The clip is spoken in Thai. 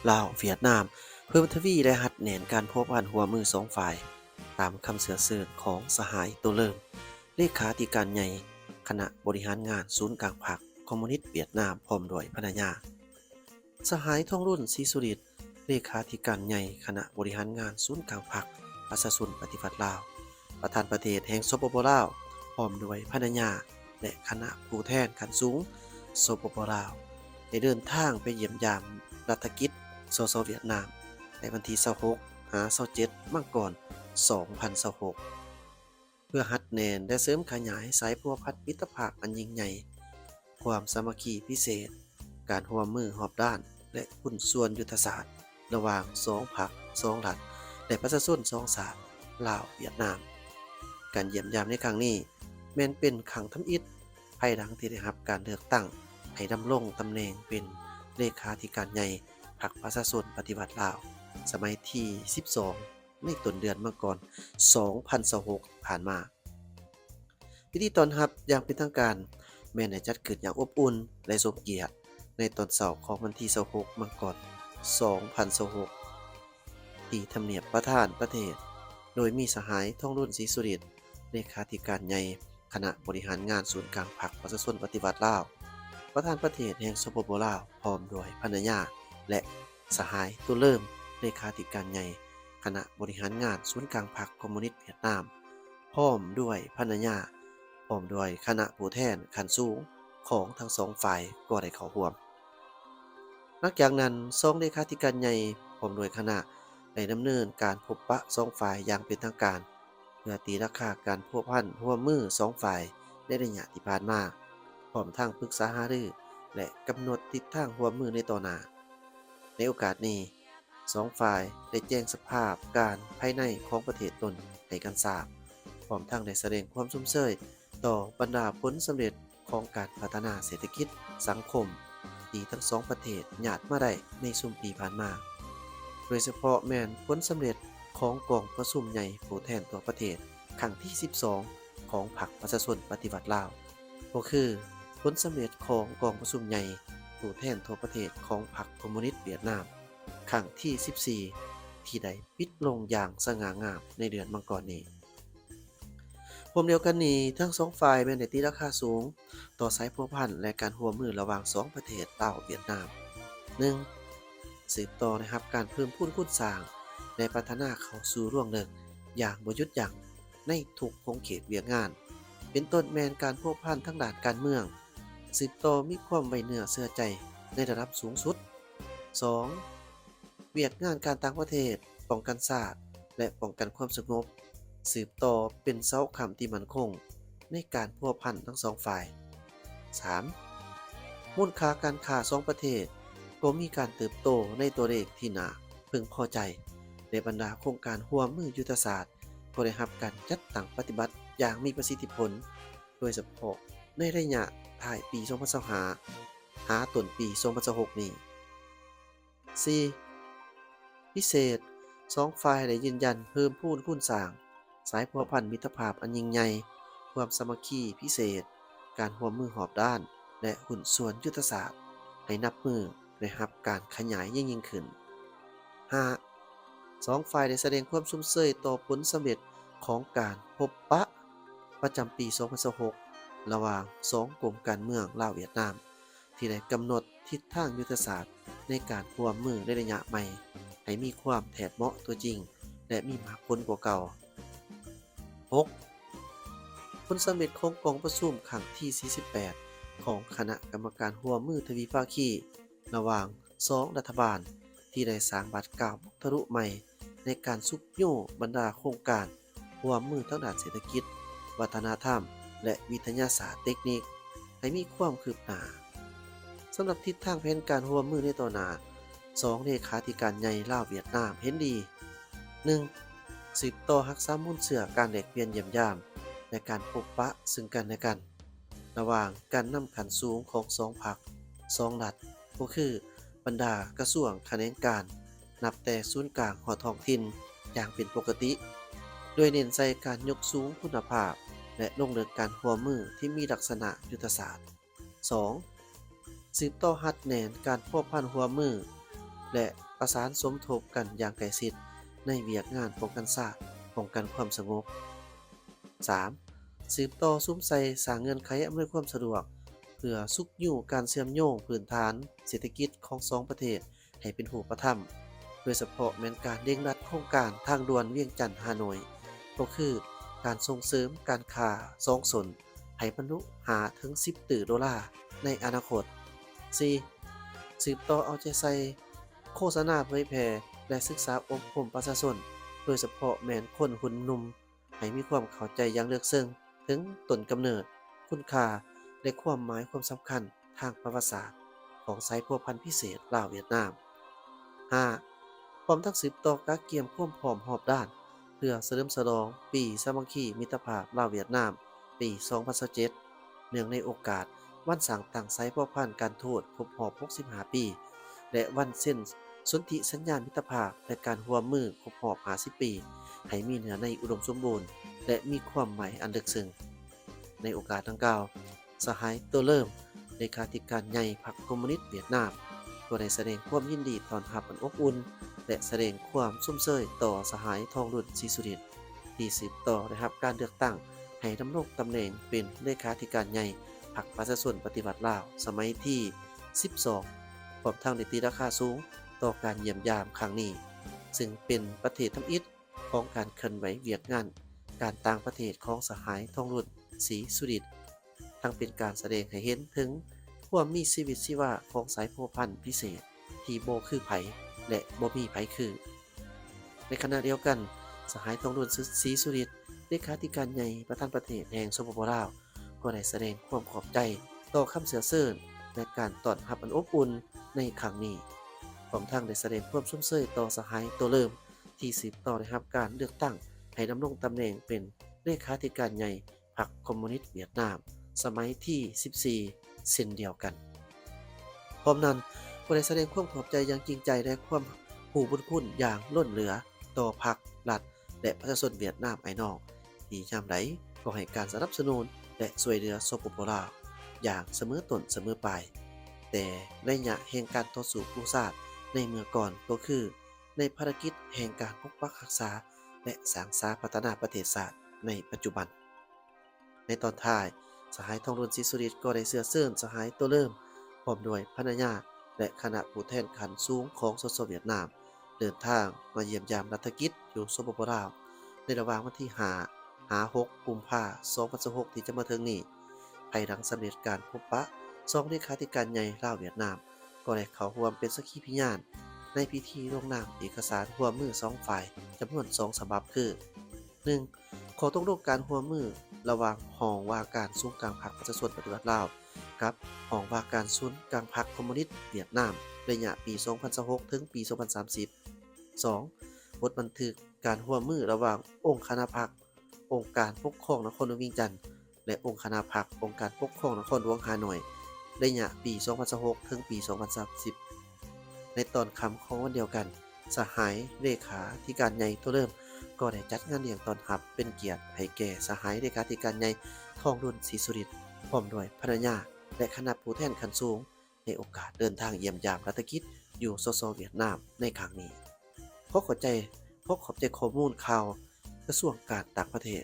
ลาวเวียดนามเพิ่มทวีและหัดแหนนการพัวพันหัวมือสองฝ่ายตามคำเสือเสริญของสหายตัวเริ่มเลขาธิการใหญ่คณะบริหารงานศูนย์กลางพรรคคอมมิวนิสต์เวียดนามพร้อมด้วยภรรยาสหายท่องรุ่นศรีสุริตเลขาธิการใหญ่คณะบริหารงานศูนย์กลางพรรคประชาชนปฏิวัติลาวประธานประเทศแห่งสปปลาวพร้อมด้วยภรรยาและคณะผู้แทนขั้นสูงสปปลาวได้เดินทางไปเยี่ยมยามรัฐกิจสเวียดนามในวันที่26หา27มังกร2026เพื่อหัดแนนและเสริมขยายสายพัวพันมิตรภาพอันยิ่งใหญ่ความสามัคคีพิเศษการร่วมมือรอบด้านและหุ้นส่วนยุทธศาสตร์ระหว่าง2พรรค2รัฐและประชาชน2ชาติลาวเวียดนามการเยี่ยมยามในครั้งนี้แม้นเป็นครั้งทำอิฐภายหลังที่ได้รับการเลือกตั้งให้ดำรงตำแหน่งเป็นเลขาธิการใหญ่พรรคประชาชนปฏิวัติลาวสมัยที่12ในต้นเดือนมังกร2026ผ่านมาพิธีต้อนรับอย่างเป็นทางการแม้นได้จัดขึ้นอย่างอบอุ่นและสมเกียรติในตอนเช้าของวันที่26มังกร2026ที่ทำเนียบประธานประเทศโดยมีสหายท่องรุ่นศรีสุริตเลขาธิการใหญ่คณะบริหารงานศูนย์กลางพรรคประชาชนปฏิวัติลาวประธานประเทศแห่งสปปลาวพร้อมด้วยภรรยาและสหายตัวเริ่มเลขาธิการใหญ่คณะบริหารงานศูนย์กลางพรรคคอมมิวนิสต์เวียดนามพร้อมด้วยภรรยาพร้อมด้วยคณะผู้แทนขั้นสูงของทั้งสองฝ่ายก็ได้เข้าร่วมนอกจากนั้นทรงเลขาธิการใหญ่พร้อมด้วยคณะได้ดำเนินการพบปะสองฝ่ายอย่างเป็นทางการเพื่อตีราคาการพัวพันร่วมมือสองฝ่ายในระยะที่ผ่านมาพร้อมทั้งปรึกษาหารือและกำหนดทิศทางร่วมมือในต่อหน้าในโอกาสนี้สองฝ่ายได้แจ้งสภาพการภายในของประเทศตนให้กันทราบพร้อมทั้งได้แสดงความสมเชยต่อบรรดาผลสำเร็จของการพัฒนาเศรษฐกิจสังคมที่ทั้งสองประเทศญาติมาได้ในช่วงปีผ่านมาโดยเฉพาะแม้นผลสำเร็จของกองประชุมใหญ่ผู้แทนทั่วประเทศครั้งที่12ของพรรคประชาชนปฏิวัติลาวก็คือผลสำเร็จของกองประชุมใหญ่ผู้แทนทั่วประเทศของพรรคคอมมิวนิสต์เวียดนามครั้งที่14ที่ได้ปิดลงอย่างสง่างามในเดือนมังกรนี้พร้อมเดียวกันนี้ทั้งสองฝ่ายแม้นได้ตีราคาสูงต่อสายพัวพันและการร่วมมือระหว่างสองประเทศลาวเวียดนาม 1. สืบต่อนะครับการเพิ่มพูนคูณสร้างและพัฒนาเข้าสู่ร่วงเลิกอย่างบ่หยุดยั้งในทุกวงเขตเวียกงานเป็นต้นแมนการพัวพันทั้งด้านการเมืองสืบต่อมีความไว้เนื้อเชื่อใจในระดับสูงสุด 2. เวียกงานการต่างประเทศป้องกันชาติและป้องกันความสงบสืบต่อเป็นเสาค้ำที่มั่นคงในการพัวพันทั้งสองฝ่าย 3. มูลค่าการค้าสองประเทศก็มีการเติบโตในตัวเลขที่น่าพึงพอใจในบรรดาโครงการร่วมมือยุทธศาสตร์ก็ได้รับการจัดตั้งปฏิบัติอย่างมีประสิทธิผลโดยเฉพาะในระยะท้ายปี2025หาต้นปี2026นี้ 4. พิเศษสองฝ่ายได้ยืนยันเพิ่มพูนคูณสร้างสายพัวพันมิตรภาพอันยิ่งใหญ่ความสามัคคีพิเศษการร่วมมือรอบด้านและหุ้นส่วนยุทธศาสตร์ให้นับมือได้รับการขยายยิ่งขึ้น 5. สองฝ่ายได้แสดงความสุมเชยต่อผลสำเร็จของการพบปะประจำปี2026ระหว่างสองกลุ่มการเมืองลาวเวียดนามที่ได้กำหนดทิศทางยุทธศาสตร์ในการร่วมมือในระยะใหม่ให้มีความแทบเหมาะตัวจริงและมีมากผลกว่าเก่า 6. ผลสำเร็จของกองประชุมครั้งที่48ของคณะกรรมการร่วมมือทวิภาคีระหว่าง2รัฐบาลที่ได้สร้างบัตรกาวทะลุใหม่ในการซุกโยบรรดาโครงการร่วมมือทั้งด้านเศรษฐกิจวัฒนธรรมและวิทยาศาสตร์เทคนิคให้มีความคืบหน้าสำหรับทิศทางแผนการร่วมมือในต่อหน้า2เลขาธิการใหญ่ลาวเวียดนามเห็นดี 1. สืบต่อรักษามูลเชื่อการแลกเปลี่ยนเยี่ยมยามและการพบปะซึ่งกันและกันระหว่างการนำขันสูงของ2พรรค2รัฐก็คือบรรดากระทรวงแขนงการนับแต่ศูนย์กลางหอท้องถิ่นอย่างเป็นปกติโดยเน้นใส่การยกสูงคุณภาพและลงลึกการร่วมมือที่มีลักษณะยุทธศาสตร์ 2. สืบต่อหัดแหนนการพัวพันร่วมมือ และประสานสมทบกันอย่างใกล้ชิดในเวียกงานป้องกันชาติป้องกันความสงบ 3. สืบต่อซุ้มใส่สร้างเงื่อนไขอำนวยความสะดวกเพื่อสุกอยู่การเชื่อมโยงพื้นฐานเศรษฐกิจของสองประเทศให้เป็นหูประธรรมโดยเฉพาะแม้นการเร่งรัดโครงการทางด่วนเวียงจันทน์ฮานอยก็คือการส่งเสริมการค้าสองสนให้บรรลุหาถึง10ตื่อดอลลาร์ในอนาคต 4. สืบต่อเอาใจใส่โฆษณาเผยแพร่และศึกษาอบรมประชาชนโดยเฉพาะแม่นคนหุ่นหนุ่มให้มีความเข้าใจอย่างลึกซึ้งถึงต้นกำเนิดคุณค่าและความหมายความสำคัญทางประวัติศาสตร์ของสายพัวพันธุ์พิเศษลาวเวียดนาม 5. พร้อมทั้งสืบต่อการเกียมความพร้อมรอบด้านเพื่อเฉลิมฉลองปีสามัคคีมิตรภาพลาวเวียดนามปี 2027 เนื่องในโอกาสวันสร้างตั้งสายพัวพันธุ์การทูตครบรอบ 65 ปี และวันเซ็นสนธิสัญญามิตรภาพและการร่วมมือครบรอบ 50 ปี ให้มีเนื้อในอุดมสมบูรณ์และมีความหมายอันลึกซึ้งในโอกาสดังกล่าวสหายตัวเริ่มเลขาธิการใหญ่พรรคคอมมิวนิสต์เวียดนามก็ได้แสดงความยินดีต้อนรับอันอบอุ่นและแสดงความซุ่มเซยต่อสหายทองรุ่นศรีสุรินทร์ที่สืบต่อนะครับการเลือกตั้งให้ดำรงตำแหน่งเป็นเลขาธิการใหญ่พรรคประชาชนปฏิวัติลาวสมัยที่ 12 พร้อมทั้งได้ตีราคาสูงต่อการเยี่ยมยามครั้งนี้ซึ่งเป็นประเทศทำอิฐของการเคลื่อนไหวเวียกงานการต่างประเทศของสหายทองรุ่นศรีสุรินทร์ทั้งเป็นการแสดงให้เห็นถึงความมีชีวิตชีวาของสายพัวพันธุ์พิเศษที่บ่คือไผและบ่มีไผคือในขณะเดียวกันสหายทองรุ่นศรีสุรินทร์เลขาธิการใหญ่ประธานประเทศแห่งสปปลาวก็ได้แสดงความขอบใจต่อคำเสริญและการต้อนรับอันอบอุ่นในครั้งนี้พร้อมทั้งได้แสดงความซุ่มเซยต่อสหายตัวเริ่มที่สืบต่อได้รับการเลือกตั้งให้ดำรงตำแหน่งเป็นเลขาธิการใหญ่พรรคคอมมิวนิสต์เวียดนามสมัยที่ 14 เช่นเดียวกันพร้อมนั้นก็ได้แสดงความขอบใจอย่างจริงใจและความผู้บุญคุณอย่างล้นเหลือต่อพรรครัฐและประชาชนเวียดนามไอ้น้องที่ยามใดก็ให้การสนับสนุนและช่วยเหลือสปปลาวอย่างเสมอต้นเสมอปลายแต่ระยะแห่งการต่อสู้กู้ชาติในเมื่อก่อนก็คือในภารกิจแห่งการปกปักรักษาและสร้างสรรค์พัฒนาประเทศชาติในปัจจุบันในตอนท้ายสหายทองรุ่นศรีสุรินทร์ก็ได้เสื้อเชิญสหายตัวเริ่มพร้อมด้วยภรรยาและคณะผู้แทนขันสูงของสสเวียดนามเดินทางมาเยี่ยมยามรัฐกิจอยู่สปปลาวในระหว่างวันที่5-6 กุมภาพันธ์ 2026 ที่จะมาถึงนี้ภายหลังสำเร็จการพบปะสองเลขาธิการใหญ่ลาวเวียดนามก็ได้เข้าร่วมเป็นสักขีพยานในพิธีลงนามเอกสารร่วมมือ2ฝ่ายจำนวน2ฉบับคือ 1. ขอตกลงการร่วมมือระหว่างห้องว่าการศูนย์กลางพรรคประชาชนปฏิวัติลาวกับห้องว่าการศูนย์กลางพรรคคอมมิวนิสต์เวียดนามระยะปี 2026 ถึงปี 2030 2. บทบันทึกการร่วมมือระหว่างองค์คณะพรรคองค์การปกครองนครหลวงเวียงจันทน์และองค์คณะพรรคองค์การปกครองนครหลวงฮานอยระยะปี 2026 ถึงปี 2030 ในตอนค่ำของวันเดียวกันสหายเลขาธิการใหญ่ตัวเริ่มก็ได้จัดงานเลี้ยงต้อนรับเป็นเกียรติให้แก่สหายเลขาธิการใหญ่ทองรุ่นศรีสุรินทร์พร้อมด้วยภรรยาและคณะผู้แทนขั้นสูงในโอกาสเดินทางเยี่ยมยามรัฐกิจอยู่สสเวียดนามในครั้งนี้ขอขอบใจข้อมูลข่าวกระทรวงการต่างประเทศ